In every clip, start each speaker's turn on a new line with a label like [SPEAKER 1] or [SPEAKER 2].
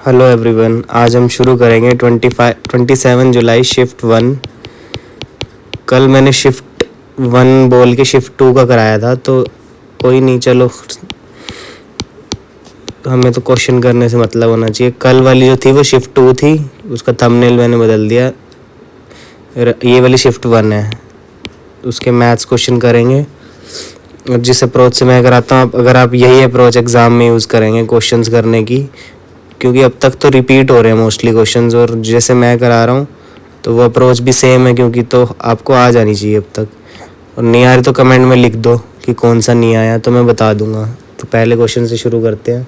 [SPEAKER 1] Hello everyone, आज हम शुरू करेंगे 27 जुलाई शिफ्ट 1। कल मैंने शिफ्ट 1 बोल के शिफ्ट 2 का कराया था, तो कोई नहीं, चलो हमें तो क्वेश्चन करने से मतलब होना चाहिए। कल वाली जो थी वो शिफ्ट 2 थी, उसका थंबनेल मैंने बदल दिया, ये वाली शिफ्ट 1 है। उसके मैथ्स क्वेश्चन करेंगे और जिस अप्रोच से मैं कराता हूँ, अगर आप यही अप्रोच एग्ज़ाम में यूज़ करेंगे क्वेश्चंस करने की, क्योंकि अब तक तो रिपीट हो रहे हैं मोस्टली क्वेश्चंस, और जैसे मैं करा रहा हूँ तो वो अप्रोच भी सेम है, क्योंकि तो आपको आ जानी चाहिए अब तक। और नहीं आ रही तो कमेंट में लिख दो कि कौन सा नहीं आया, तो मैं बता दूंगा। तो पहले क्वेश्चन से शुरू करते हैं।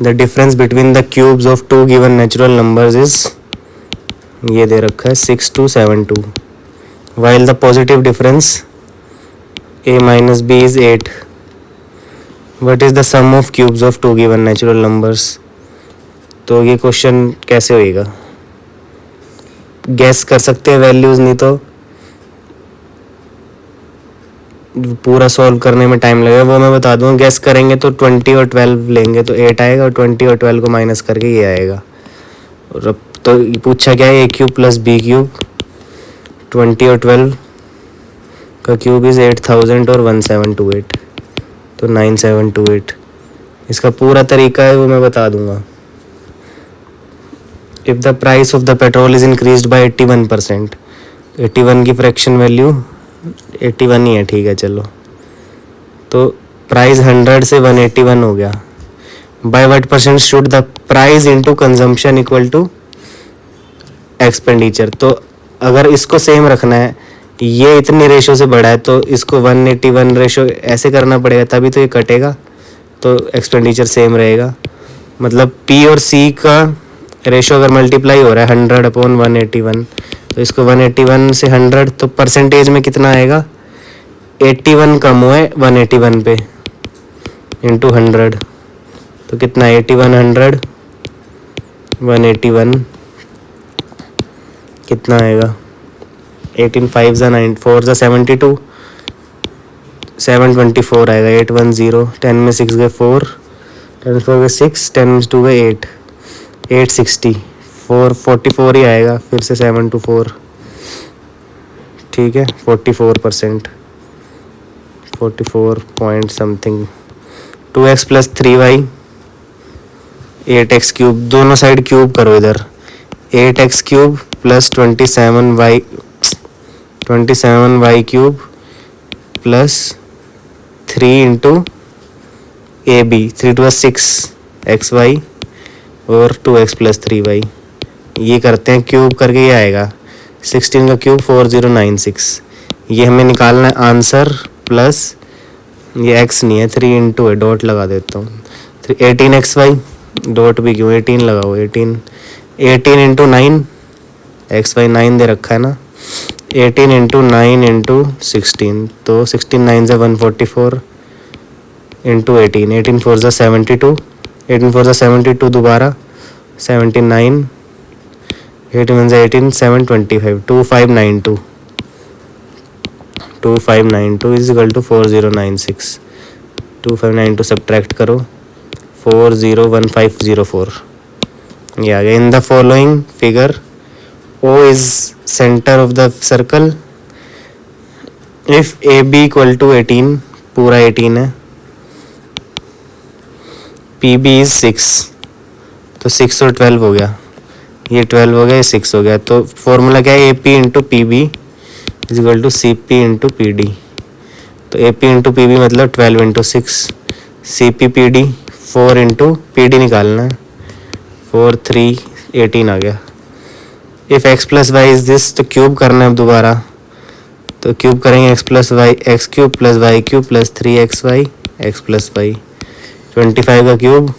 [SPEAKER 1] The difference between the cubes of 2 given natural numbers is, ये दे रखा है 6 2 7 2, while the positive difference a minus b is 8. What is the sum of cubes of 2 given natural numbers? तो ये क्वेश्चन कैसे होएगा, गैस कर सकते हैं वैल्यूज़, नहीं तो पूरा सॉल्व करने में टाइम लगेगा। वो मैं बता दूँ, गैस करेंगे तो 20 और 12 लेंगे तो 8 आएगा, और 20 और 12 को माइनस करके ये आएगा। और अब तो ये पूछा क्या है, a cube plus b cube, 20 और 12 का क्यूब इज़ 8000 और 1728, तो 9728। इसका पूरा तरीका है वो मैं बता दूंगा। If the price of the petrol is increased by 81%, 81 की फ्रैक्शन वैल्यू 81 ही है, ठीक है चलो, तो प्राइस 100 से 181 हो गया। By what percent should the price into consumption equal to expenditure. तो अगर इसको सेम रखना है, ये इतनी रेशो से बड़ा है, तो इसको 181 रेशो ऐसे करना पड़ेगा, तभी तो ये कटेगा, तो एक्सपेंडिचर सेम रहेगा। मतलब P और C का रेशो अगर मल्टीप्लाई हो रहा है 100/181, तो इसको 181 से 100, तो परसेंटेज में कितना आएगा, 81 कम हुआ है 181 पे इंटू 100, तो कितना 81 100 181 कितना आएगा, 18 5 ज़ा 9 4 ज़ा 72, 724 आएगा। 810, 10 में 6 गए 4, 10 4 गए 6, 10 में 2 गए 8, 860, 444 ही आएगा, फिर से 7 to 4, ठीक है, 44%, 44 point something. 2x plus 3y 8x cube, दोनों साइड क्यूब करो इधर, 8x cube plus 27y cube plus 3 into AB, 3 to 6 xy और 2x प्लस 3y, ये करते हैं क्यूब करके, ये आएगा 16 का क्यूब 4096। ये हमें निकालना है आंसर, प्लस ये x नहीं है 3 इंटू है, डॉट लगा देता हूँ, 18xy, डॉट भी क्यों, 18 लगाओ, 18 इंटू 9 xy 9 दे रखा है ना, 18 इंटू 9 इंटू 16, तो 16 9 ज़ा 144 इंटू 18, 18 4 ज़ा 72, 18 4 ज़ा 72 दोबारा 79, 18 1 ज़ा 18 725, 2592 इज इक्वल टू 4096। 2592 सब्ट्रैक्ट करो, 401504, ये आ गया। इन the following figure O is center of the circle. If AB equal to 18, पूरा 18 है, PB is 6, तो 6 और 12 हो गया, ये 12 हो गया, ये 6 हो गया, तो फॉर्मूला क्या है, AP into PB is equal to CP into PD। तो AP इंटू PB मतलब 12 into 6, CP PD 4 into PD निकालना है, 4 3 18 आ गया। If x plus Y is this, तो क्यूब करना है अब दोबारा, तो क्यूब करेंगे x plus Y, X cube plus Y cube plus 3xy x plus Y, 25 का क्यूब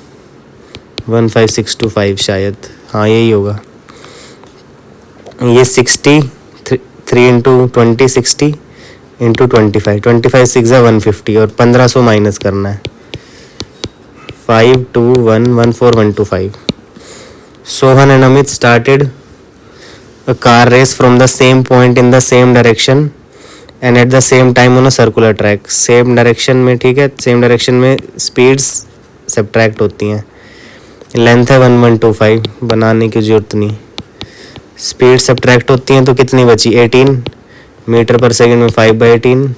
[SPEAKER 1] 15625 शायद, हाँ यही होगा। ये 60, 3 इंटू 20 60 इंटू 25, 25 6 ज़ा 150, और 1500 माइनस करना है, 5 2 1 1 4 1 2 5। Sohan and Amit started a car race from the same point in the same direction and at the same time on a circular track. same direction में, ठीक है, same direction में speeds सब्ट्रैक्ट होती हैं, लेंथ है 1125, बनाने की जरूरत नहीं। स्पीड सब्ट्रैक्ट होती हैं तो कितनी बची 18 मीटर पर सेकंड में 5/18,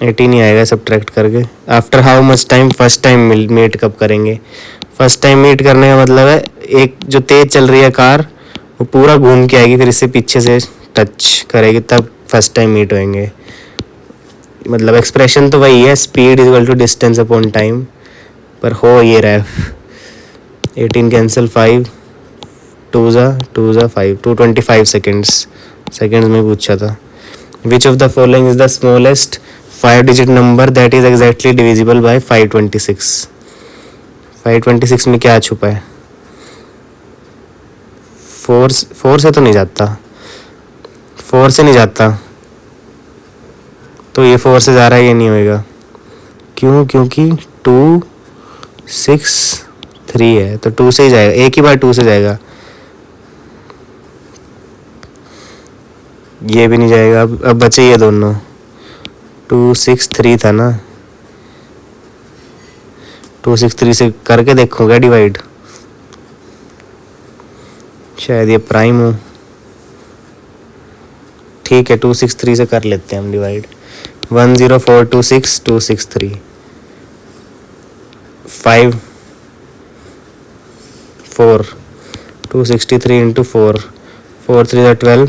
[SPEAKER 1] 18 ही आएगा सब्ट्रैक्ट करके। After how much time first time meet कब करेंगे? फर्स्ट टाइम मीट करने का मतलब है एक जो तेज चल रही है कार वो पूरा घूम के आएगी, फिर इससे पीछे से टच करेगी, तब फर्स्ट टाइम मीट होंगे। मतलब एक्सप्रेशन तो वही है, speed is equal to distance upon time, पर हो ये रहा है 18 कैंसिल 5 2 ज़ा 5 225 सेकेंड्स में पूछा था। Which of the following is the smallest 5 digit number that is exactly divisible by 526? 526 में क्या छुपा है? 4 से तो नहीं जाता, 4 से नहीं जाता, तो ये 4 से जा रहा है, ये नहीं होएगा। क्यों? क्योंकि 2 6 3 है, तो 2 से ही जाएगा, एक ही बार 2 से जाएगा। ये भी नहीं जाएगा। अब बचे ये दोनों, 2 6 3 था ना, 2 6 3 से करके देखोगे डिवाइड, शायद ये प्राइम हो। ठीक है 2 6 3 से कर लेते हैं हम डिवाइड। 10426 2 6 3 5 4 263 इंटू 4 4 3 12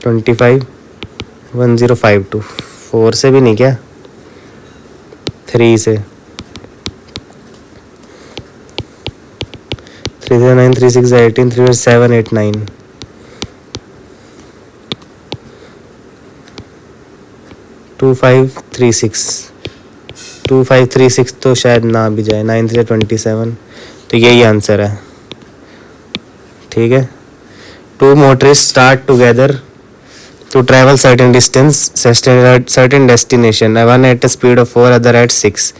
[SPEAKER 1] 25 1052। 4 से भी नहीं, क्या 3 से 3 से 9 3 6 18 3 7 8 9 2536 2536 तो शायद ना भी जाए। 9 3 27, तो यही आंसर है। ठीक है। 2 motorists start together to travel certain distance, certain destination, one at a speed of 4, other at 6.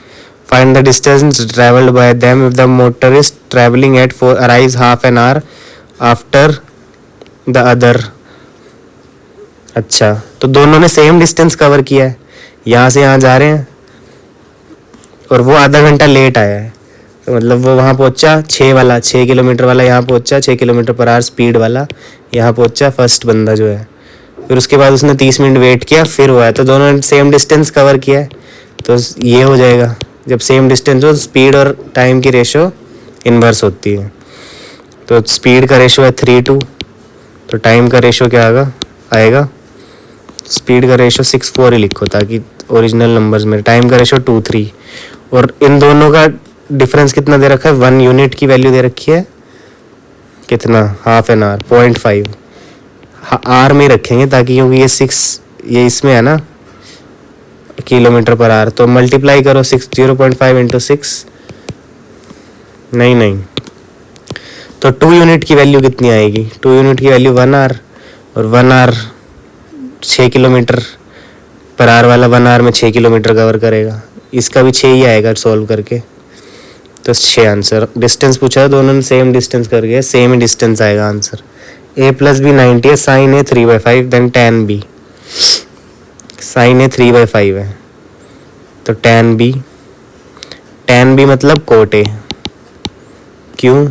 [SPEAKER 1] Find the distance traveled by them if the motorist traveling at 4 arrives half an hour after the other. अच्छा, तो दोनों ने same distance cover किया है, यहाँ से यहाँ जा रहे हैं और वो आधा घंटा लेट आया है, तो मतलब वो वहाँ पहुँचा 6 किलोमीटर वाला, यहाँ पहुँचा 6 किलोमीटर पर आवर स्पीड वाला, यहाँ पहुँचा फर्स्ट बंदा जो है, फिर उसके बाद उसने 30 मिनट वेट किया, फिर हुआ है, तो दोनों ने सेम डिस्टेंस कवर किया है, तो ये हो जाएगा। जब सेम डिस्टेंस हो स्पीड और टाइम की रेशो इन्वर्स होती है, तो स्पीड का रेशो है 3:2, तो टाइम का रेशो क्या आएगा स्पीड का रेशो 6:4 ही लिखो ताकि ओरिजिनल नंबर्स में। टाइम का रेशो 2:3, और इन दोनों का डिफरेंस कितना दे रखा है, 1 यूनिट की वैल्यू दे रखी है, कितना हाफ एन आवर 0.5 आर में रखेंगे ताकि, क्योंकि ये 6 ये इसमें है ना किलोमीटर पर आवर, तो मल्टीप्लाई करो 0.5 इंटू 6, नहीं तो 2 यूनिट की वैल्यू कितनी आएगी, 2 यूनिट की वैल्यू 1 आवर, और 1 आवर 6 किलोमीटर पर आवर वाला 1 आवर में 6 किलोमीटर कवर करेगा, इसका भी 6 ही आएगा सॉल्व करके, तो 6 आंसर। डिस्टेंस पूछा है, दोनों ने सेम डिस्टेंस कर गया, सेम ही डिस्टेंस आएगा आंसर। a + b 90 है, sine a 3/5, then tan b, sine a 3/5 है, तो tan b मतलब कोट a। क्यों?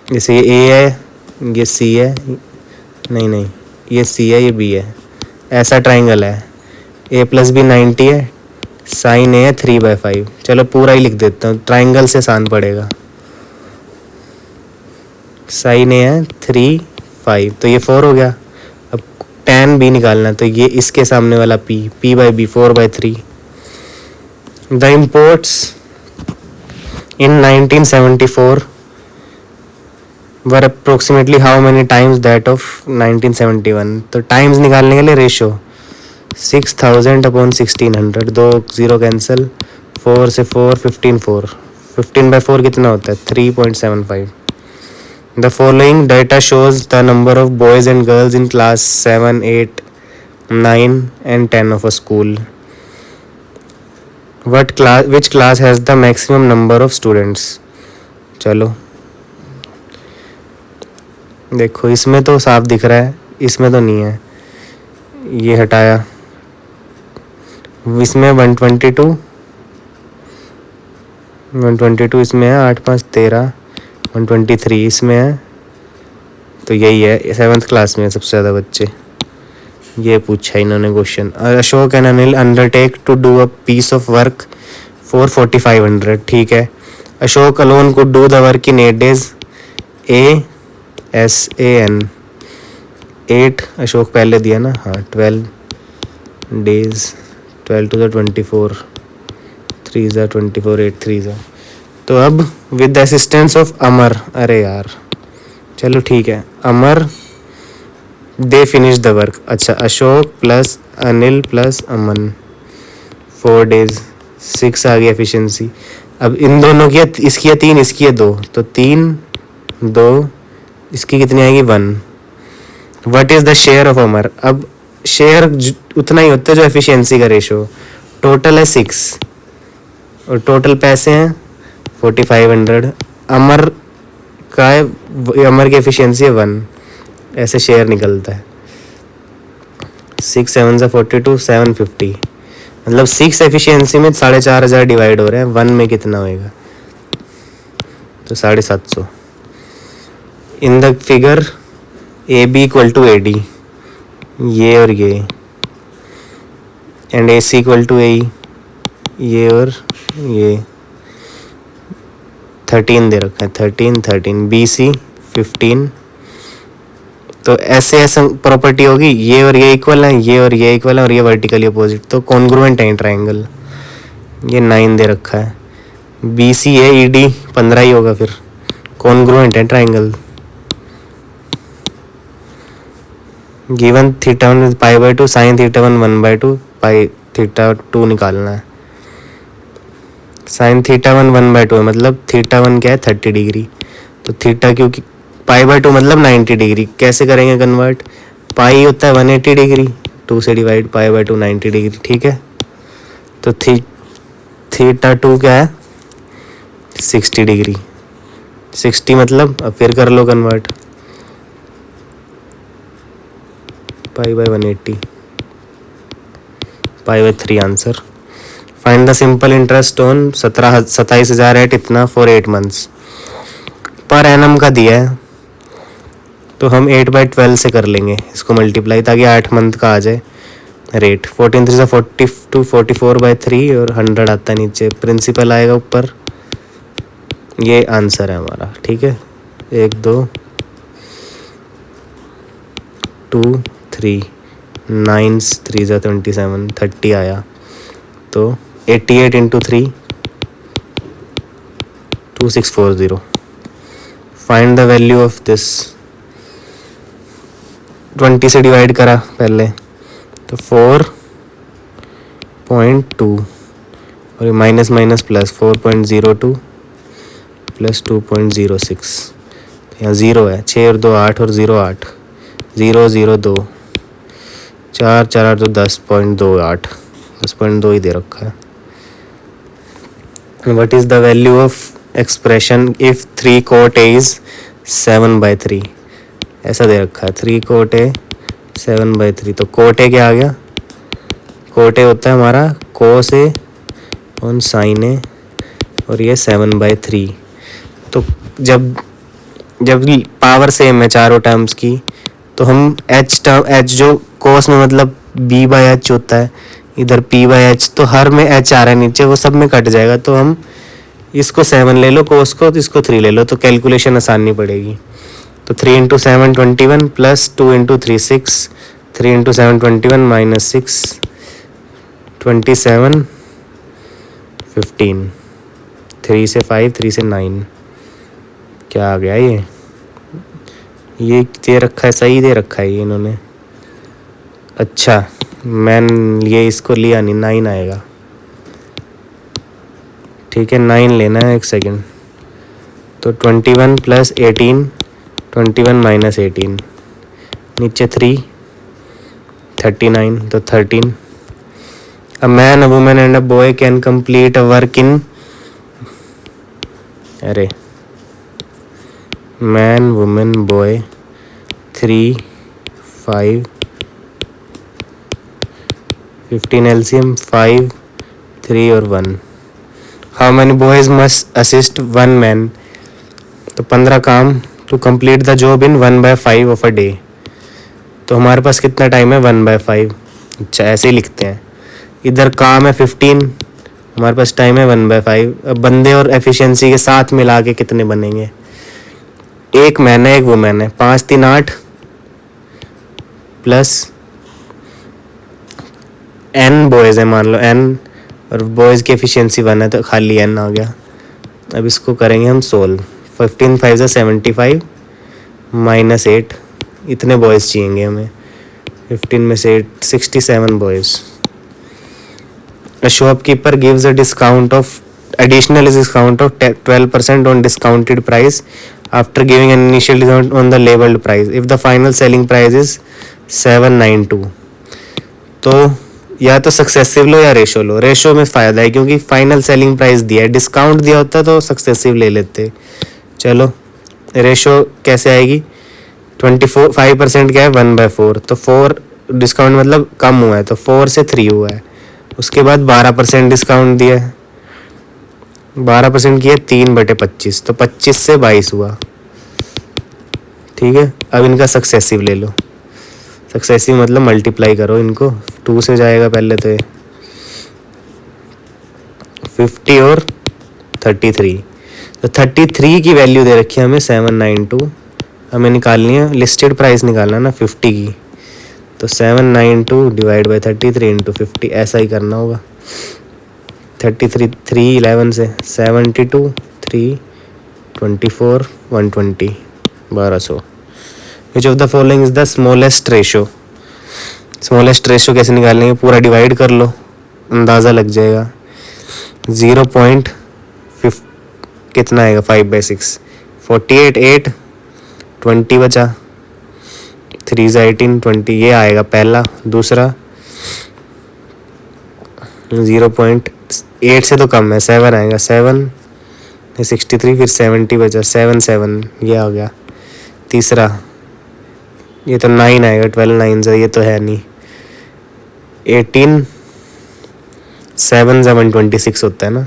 [SPEAKER 1] जैसे ये a है, ये c है, नहीं ये c है, ये b है, ऐसा ट्राइंगल है, a + b 90 है, साइन a है 3/5। चलो पूरा ही लिख देता हूँ, ट्राइंगल से आसान पड़ेगा। साइन a है 3 5, तो ये 4 हो गया। अब tan b निकालना, तो ये इसके सामने वाला p/b 4/3। The imports in 1974 were approximately how many times that of 1971। तो टाइम्स निकालने के लिए रेशो 6000 अपॉन 1600, 2 0 कैंसिल, 4 से 4 15 4, 15/4 कितना होता है 3.75। The following data shows the number of boys and girls in class 7, 8, 9 and 10 of a school. Which class has the maximum number of students? चलो देखो, इसमें तो साफ दिख रहा है, इसमें तो नहीं है, ये हटाया, इसमें 122 इसमें है, 8 5 13, 123 इसमें है। तो यही है, 7th क्लास में है सबसे ज़्यादा बच्चे। ये पूछा इन्होंने question. Ashok and Anil undertake to do a piece of work for 4500। ठीक है, Ashok alone could do the work in 8 days। ASAN 8 Ashok पहले दिया ना, हाँ 12 days, 12 to the 24, 3 is 24, 8 3 is। तो अब विद द असिस्टेंस ऑफ अमर, अरे यार चलो ठीक है, अमर दे फिनिश द वर्क। अच्छा, अशोक प्लस अनिल प्लस अमन 4 days, 6 आ गई एफिशिएंसी। अब इन दोनों की इसकी है 3, इसकी है 2, तो 3 2, इसकी कितनी आएगी 1। What is the share of Amar. अब शेयर उतना ही होता है जो एफिशिएंसी का रेशो। टोटल है 6 और टोटल पैसे हैं 4500। अमर का है, अमर की एफिशिएंसी है 1, ऐसे शेयर निकलता है। 6 7 से 42, 750, मतलब 6 एफिशिएंसी में 4500 डिवाइड हो रहे हैं, 1 में कितना होएगा, तो 750। In the figure AB equal to AD, ये और ये, and AC equal to AE, ये और ये। 13 दे रखा है, 13 BC 15। तो ऐसे ऐसे प्रॉपर्टी होगी, ये और ये इक्वल है, ये और ये इक्वल है, और ये वर्टिकली अपोजिट, तो कॉन्ग्रुएंट है ट्राइंगल। ये 9 दे रखा है। BC है, ED 15 ही होगा, फिर कॉन्ग्रुएंट है ट्राइंगल। गिवन θ1 π/2, sin θ1 1/2, पाई θ2 निकालना है। sin θ1 1/2 है, मतलब θ1 क्या है 30 डिग्री, तो थीटा क्योंकि π/2 मतलब 90 डिग्री। कैसे करेंगे कन्वर्ट, पाई होता है 180 डिग्री, 2 से डिवाइड, π/2 90 डिग्री। ठीक है, तो θ2 क्या है 60 डिग्री। 60 मतलब, अब फिर कर लो convert, π/180, π/3 answer. Find the simple interest on 27,000 at इतना फॉर 8 months। पर एनम का दिया है, तो हम 8/12 से कर लेंगे इसको मल्टीप्लाई, ताकि 8 मंथ का आ जाए रेट। 14 3 42, 44/3 और 100 आता है नीचे, प्रिंसिपल आएगा ऊपर। ये आंसर है हमारा। ठीक है, 1 2 2 3 9 3 27, 30 आया, तो 88 into 3 2640। Find the value of this. 20 से डिवाइड करा पहले, तो 4.2 और माइनस माइनस प्लस 4.02 प्लस 2.06। यहाँ 0 है, 6 और 2 8 और 0 8, 0 0 2, 4 4 8 तो 10.28, 10.2 ही दे रखा है। What is the value of expression if 3 cot A is 7/3। ऐसा दे रखा है, 3 cot A 7/3, तो cot A क्या आ गया, cot A होता है हमारा cos A और sin A, और ये 7/3। तो जब पावर सेम है चारों टर्म्स की, तो हम h जो cos में मतलब b/h होता है, इधर p/h, तो हर में h आ रहा है नीचे, वो सब में कट जाएगा। तो हम इसको 7 ले लो cos को, तो इसको 3 ले लो, तो कैलकुलेशन आसान नहीं पड़ेगी। तो 3 × 7 21 प्लस 2 × 3 6, 3 × 7 21 माइनस 6 27 15, 3 से 5, 3 से 9, क्या आ गया ये दे रखा है, सही दे रखा है ये इन्होंने। अच्छा, मैं ये इसको लिया नहीं, 9 आएगा। ठीक है, 9 लेना है, 1 सेकेंड। तो 21 प्लस 18, 21 माइनस 18, नीचे 3 39, तो 13। A man, a women and a boy can complete a work in, अरे मैन वुमेन बॉय 3 5 15 LCM 5 3 और 1. How many boys must assist 1 man. तो 15 काम to complete the job in 1/5 of a day. तो हमारे पास कितना time है 1/5. अच्छा ऐसे ही लिखते हैं. इधर काम है 15, हमारे पास टाइम है 1/5. अब बंदे और एफिशिएंसी के साथ मिला के कितने बनेंगे. एक मैन है एक वुमेन है. 5 3 8 प्लस n बॉयज़ है मान लो n, और बॉयज़ की एफिशिएंसी 1 है तो खाली n आ गया. अब इसको करेंगे हम सोल्व. 15 5 75 माइनस 8. इतने बॉयज़ चाहिए हमें. 15 में से 8 67 boys. A shopkeeper gives a additional discount of 12% on discounted price after giving an initial discount on the labeled price if the final selling price is 792. तो या तो सक्सेसिव लो या रेशो लो. Ratio में फ़ायदा है क्योंकि फाइनल सेलिंग प्राइस दिया है. डिस्काउंट दिया होता तो सक्सेसिव ले लेते. चलो रेशो कैसे आएगी. 5% क्या है 1/4. तो 4 डिस्काउंट मतलब कम हुआ है तो 4 से 3 हुआ है. उसके बाद 12% डिस्काउंट दिया है. 12% किया 3/25 तो 25 से 22 हुआ. ठीक है. अब इनका सक्सेसिव ले लो. सक्सेसिव मतलब मल्टीप्लाई करो इनको. 2 से जाएगा पहले तो ये 50 और 33. तो 33 की वैल्यू दे रखी है हमें 792. हमें निकालनी है लिस्टेड प्राइस निकालना ना 50 की. तो 792 डिवाइड बाई 33 इंटू 50 ऐसा ही करना होगा. 33 3 11 से 72 3 24 120 1200. Which of the following is the smallest ratio. Smallest ratio कैसे निकालेंगे. पूरा डिवाइड कर लो अंदाज़ा लग जाएगा. 0.5 कितना आएगा 5/6 48 8 20 बचा. 3 से 18 20 ये आएगा पहला. दूसरा 0.8 से तो कम है 7 आएगा. 7 63 फिर 70 बचा 7 7 ये आ गया. तीसरा ये तो 9 आएगा. 12 9 से ये तो है नहीं. 18 7 से 126 होता है ना.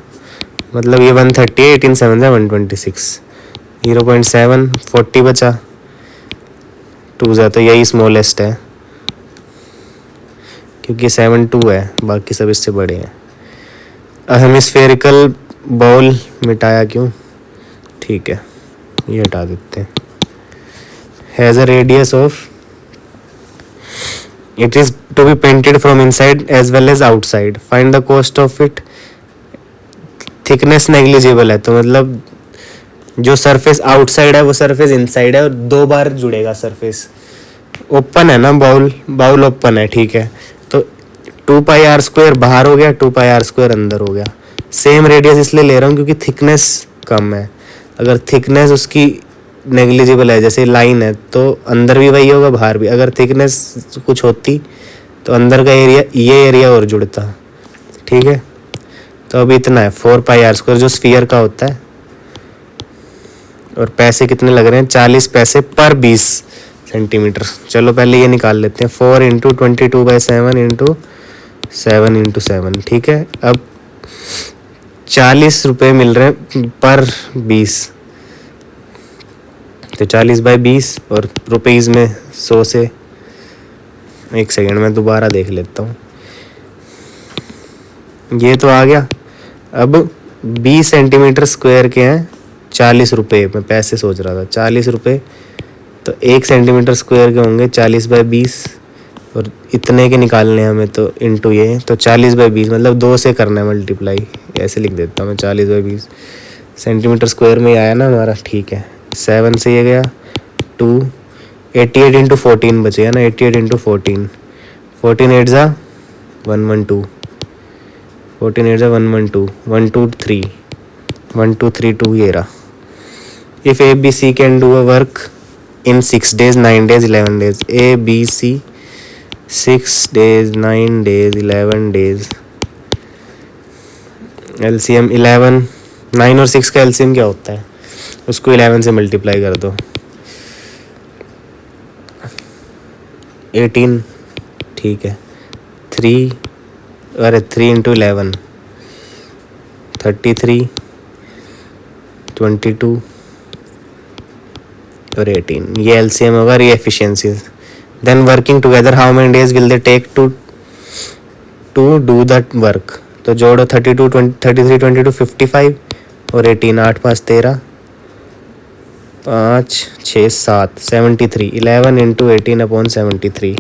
[SPEAKER 1] मतलब ये 130 18 7 से 126. 0.7 40 बचा. 2 से तो यही स्मॉलेस्ट है क्योंकि 7 2 है. बाकी सब इससे बड़े हैं. अब हम स्फेरिकल बॉल मिटाया क्यों. ठीक है ये हटा देते हैं. Has a radius of it is to be painted from inside as well as outside. Find the cost of it. Thickness negligible है तो मतलब जो सरफेस आउटसाइड है वो सरफेस इनसाइड है और 2 बार जुड़ेगा सरफेस. ओपन है ना बाउल ओपन है. ठीक है तो 2πr² बाहर हो गया 2πr² अंदर हो गया. सेम रेडियस इसलिए ले रहा हूँ क्योंकि थिकनेस कम है. अगर थिकनेस उसकी नेग्लिजिबल है जैसे लाइन है तो अंदर भी वही होगा बाहर भी. अगर थिकनेस कुछ होती तो अंदर का एरिया ये एरिया और जुड़ता. ठीक है तो अभी इतना है 4πr² जो स्फीयर का होता है. और पैसे कितने लग रहे हैं 40 पैसे पर 20 सेंटीमीटर. चलो पहले ये निकाल लेते हैं. 4 इंटू 22/7 इंटू 7 इंटू 7. ठीक है अब 40 रुपये मिल रहे हैं पर 20. तो 40/20 और रुपीज़ में 100 से. एक सेकेंड में दोबारा देख लेता हूँ. ये तो आ गया. अब 20 सेंटीमीटर स्क्वायर के हैं 40 रुपये. मैं पैसे सोच रहा था 40 रुपये तो 1 सेंटीमीटर स्क्वायर के होंगे 40/20 और इतने के निकालने हैं हमें तो इंटू ये. तो 40/20 मतलब 2 से करना है मल्टीप्लाई. ऐसे लिख देता हूँ मैं 40/20 सेंटीमीटर स्क्वायर में ही आया ना हमारा. ठीक है 7 से ये गया 2 88 इंटू 14 बचेगा ना. 88 इंटू 14 14 8 ज़ा 112 14 8 ज़ा 112 1 2 3 1 2 3 2 ये रहा. If A B C can do a work in 6 days 9 days 11 days. A B C 6 days 9 days 11 days. LCM 11. 9 और 6 का LCM क्या होता है उसको 11 से मल्टीप्लाई कर दो. 18. ठीक है 3 अरे 3 इंटू 11 33 22 और 18, ये एलसीएम होगा और ये efficiencies. Then working together how many days will they take to do that work. तो जोड़ो 32 33 22 55 और 18, 8 5 13 5 6 7 73, 11 इंटू 18 अपॉन 73।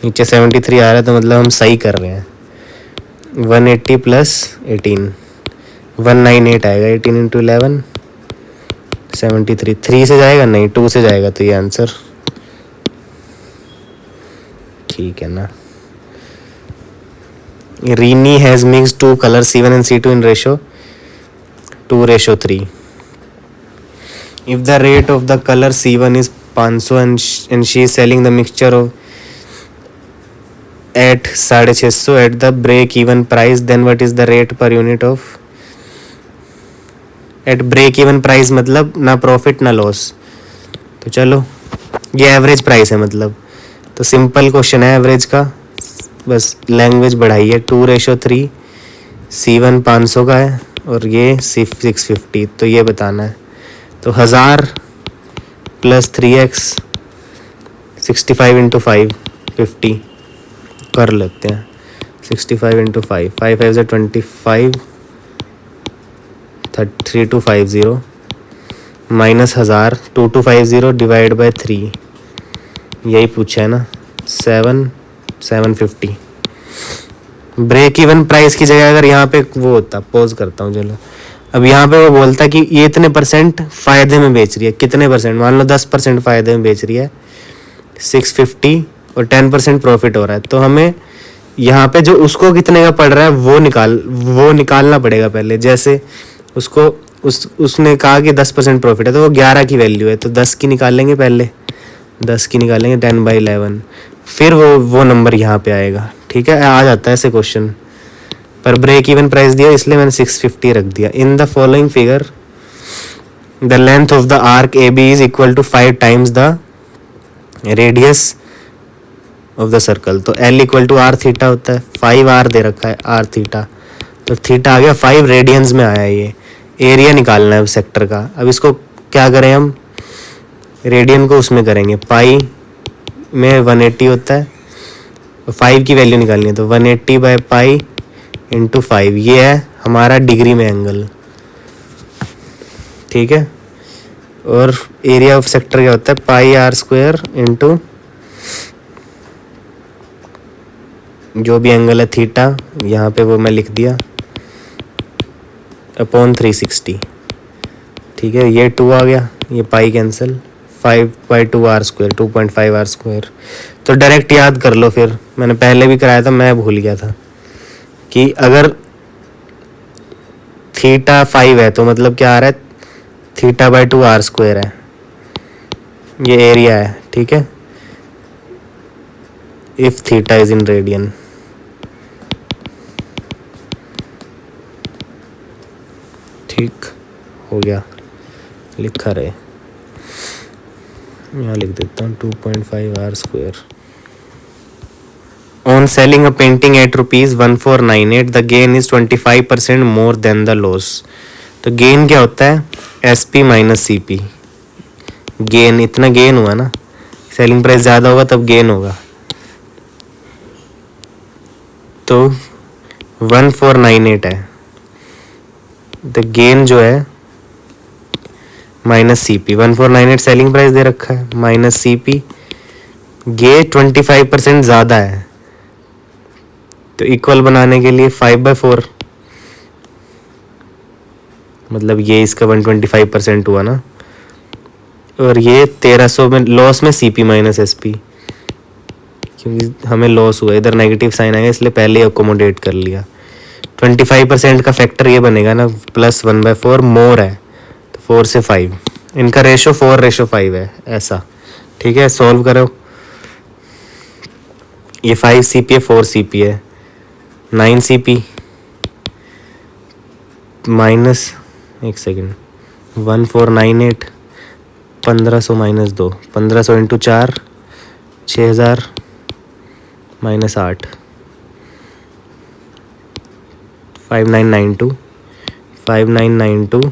[SPEAKER 1] नीचे 73 आ रहा है तो मतलब हम सही कर रहे हैं। 180 प्लस 18 198 आएगा। 18 इंटू 11 73। 3 से जाएगा नहीं, 2 से जाएगा, तो ये आंसर ठीक है ना। René has mix 2 colour C1 and C2 in ratio 2:3. If the rate of the color C1 is 500 and she is selling the mixture of at 650 at the break even price, then what is the rate per unit of at break even price? मतलब ना profit ना loss. तो चलो ये average price है मतलब, तो simple question है एवरेज का, बस लैंग्वेज बढ़ाई है। 2:3, C1 500 का है और ये 650, तो ये बताना है। तो 1000 प्लस 3x 65 इंटू 5 50 कर लेते हैं। 65 इंटू 5 5 5 से 25 3250 माइनस 1000 2250 डिवाइड बाय 3, यही पूछा है ना। 750। ब्रेक इवन प्राइस की जगह अगर यहाँ पे वो होता, पोज करता हूँ चलो, अब यहाँ पे वो बोलता कि ये इतने परसेंट फ़ायदे में बेच रही है। कितने परसेंट? मान लो 10% फ़ायदे में बेच रही है, 650 और 10% प्रॉफिट हो रहा है। तो हमें यहाँ पे जो उसको कितने का पड़ रहा है वो निकालना पड़ेगा पहले। जैसे उसको उसने कहा कि 10% प्रॉफिट है, तो वो 11 की वैल्यू है, तो 10 की निकालेंगे पहले, 10 की निकालेंगे 10/11, फिर वो नंबर यहाँ पे आएगा। ठीक है, आ जाता है ऐसे क्वेश्चन। पर ब्रेक इवन प्राइस दिया इसलिए मैंने 650 रख दिया। In the following figure the length of the arc A B is equal to 5 times the radius of the circle. तो L equal to R theta होता है, 5R दे रखा है आर थीटा, तो थीटा आ गया 5 रेडियंस में आया। ये एरिया निकालना है सेक्टर का। अब इसको क्या करें हम, रेडियन को उसमें करेंगे, पाई में 180 होता है, 5 की वैल्यू निकालनी है, तो 180/पाई इंटू 5, ये है हमारा डिग्री में एंगल। ठीक है, और एरिया ऑफ सेक्टर क्या होता है, πr² इंटू जो भी एंगल है थीटा, यहाँ पे वो मैं लिख दिया, अपॉन 360। ठीक है, ये 2 आ गया, ये पाई कैंसिल, 5/2r², 2.5r²। तो डायरेक्ट याद कर लो, फिर मैंने पहले भी कराया था, मैं भूल गया था कि अगर थीटा 5 है तो मतलब क्या आ रहा है, θ/2r² है, ये एरिया है। ठीक है, if theta is in radian. ठीक हो गया, लिखा रहे, यहाँ लिख देता हूँ 2.5r²। On selling a painting at ₹1498, the gain is 25% more than the loss. तो गेन क्या होता है, SP माइनस CP। गेन, इतना गेन हुआ ना, सेलिंग प्राइस ज़्यादा होगा तब गेन होगा। तो 1498 है, द गेन जो है माइनस CP। 1498 सेलिंग प्राइस दे रखा है, माइनस CP, ये 25% ज़्यादा है, तो इक्वल बनाने के लिए 5/4, मतलब ये इसका 125% हुआ ना, और ये 1300 में लॉस में CP माइनस SP, क्योंकि हमें लॉस हुआ, इधर नेगेटिव साइन आएगा इसलिए पहले ही अकोमोडेट कर लिया। 25% का फैक्टर ये बनेगा ना, +1/4 मोर है, तो 4 से 5, इनका रेशो 4:5 है ऐसा। ठीक है, सॉल्व करो, ये 5 CP है, 4 CP है, 9 CP माइनस, एक second, 1498, 1500 minus 2, 1500 into 4, 6000 minus 8, 5992 5992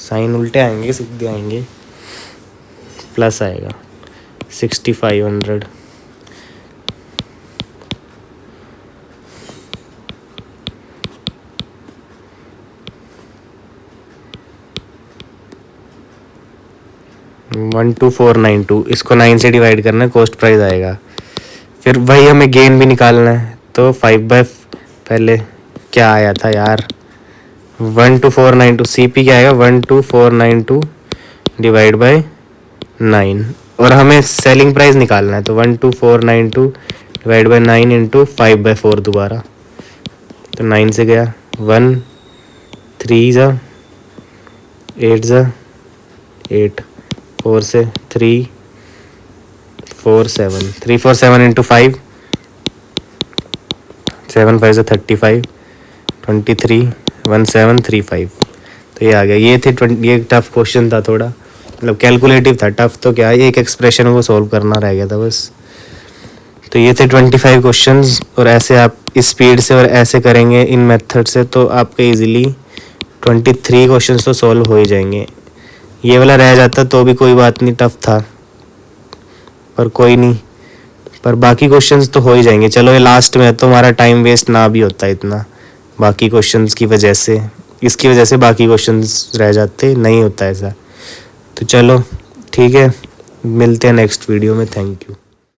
[SPEAKER 1] sign उल्टे आएंगे सीधे आएंगे, प्लस आएगा 6500 12492, इसको 9 से डिवाइड करना है, कॉस्ट प्राइस आएगा। फिर वही हमें गेन भी निकालना है, तो 5/, पहले क्या आया था यार, 12492, CP क्या आएगा 12492 डिवाइड बाय 9, और हमें सेलिंग प्राइस निकालना है, तो 12492 डिवाइड बाय 9 इंटू 5/4 दोबारा, तो 9 से गया 1, 3 ज़ा 8 ज़ा 8, 4 से 3 4 7 3 4 7 इंटू 5, 7 5 से 35, 23 1735, तो ये आ गया। ये टफ क्वेश्चन था थोड़ा, मतलब कैलकुलेटिव था, टफ तो क्या है, एक एक्सप्रेशन को सॉल्व करना रह गया था बस। तो ये थे 25 क्वेश्चंस, और ऐसे आप इस स्पीड से और ऐसे करेंगे इन मेथड से तो आपके इजीली 23 क्वेश्चंस तो सॉल्व हो ही जाएंगे। ये वाला रह जाता तो भी कोई बात नहीं, टफ था पर कोई नहीं, पर बाकी क्वेश्चंस तो हो ही जाएंगे। चलो ये लास्ट में है तो हमारा टाइम वेस्ट ना भी होता इतना, बाकी क्वेश्चंस की वजह से, इसकी वजह से बाकी क्वेश्चंस रह जाते, नहीं होता ऐसा। तो चलो ठीक है, मिलते हैं नेक्स्ट वीडियो में, थैंक यू।